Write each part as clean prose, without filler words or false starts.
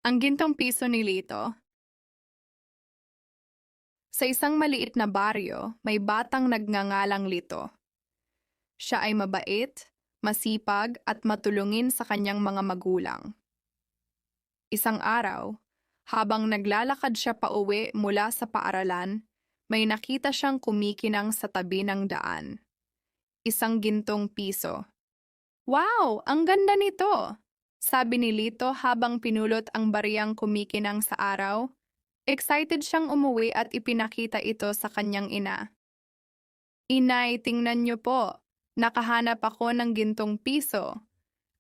Ang gintong piso ni Lito. Sa isang maliit na baryo, may batang nagngangalang Lito. Siya ay mabait, masipag at matulungin sa kanyang mga magulang. Isang araw, habang naglalakad siya pauwi mula sa paaralan, may nakita siyang kumikinang sa tabi ng daan. Isang gintong piso. Wow! Ang ganda nito! Sabi ni Lito habang pinulot ang bariyang kumikinang sa araw. Excited siyang umuwi at ipinakita ito sa kanyang ina. Inay, tingnan niyo po. Nakahanap ako ng gintong piso.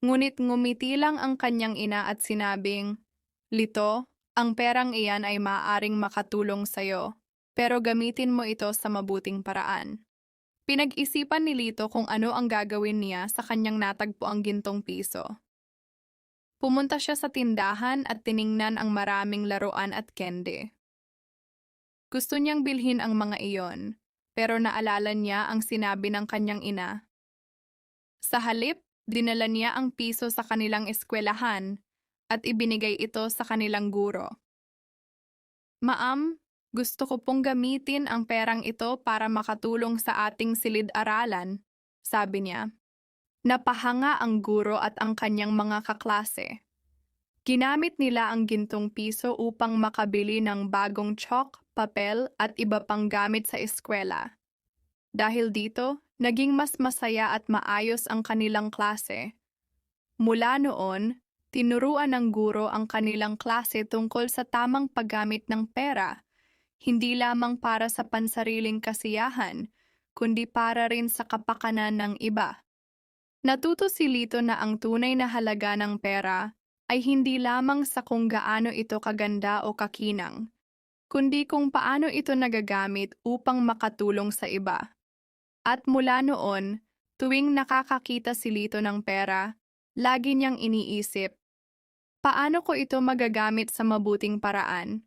Ngunit ngumiti lang ang kanyang ina at sinabing, Lito, ang perang iyan ay maaaring makatulong sa'yo, pero gamitin mo ito sa mabuting paraan. Pinag-isipan ni Lito kung ano ang gagawin niya sa kanyang natagpuang gintong piso. Pumunta siya sa tindahan at tiningnan ang maraming laruan at candy. Gusto niyang bilhin ang mga iyon, pero naalala niya ang sinabi ng kanyang ina. Sa halip, dinala niya ang piso sa kanilang eskwelahan at ibinigay ito sa kanilang guro. Ma'am, gusto ko pong gamitin ang perang ito para makatulong sa ating silid-aralan, sabi niya. Napahanga ang guro at ang kanyang mga kaklase. Ginamit nila ang gintong piso upang makabili ng bagong chalk, papel at iba pang gamit sa eskwela. Dahil dito, naging mas masaya at maayos ang kanilang klase. Mula noon, tinuruan ng guro ang kanilang klase tungkol sa tamang paggamit ng pera, hindi lamang para sa pansariling kasiyahan, kundi para rin sa kapakanan ng iba. Natuto si Lito na ang tunay na halaga ng pera ay hindi lamang sa kung gaano ito kaganda o kakinang, kundi kung paano ito nagagamit upang makatulong sa iba. At mula noon, tuwing nakakakita si Lito ng pera, lagi niyang iniisip, paano ko ito magagamit sa mabuting paraan?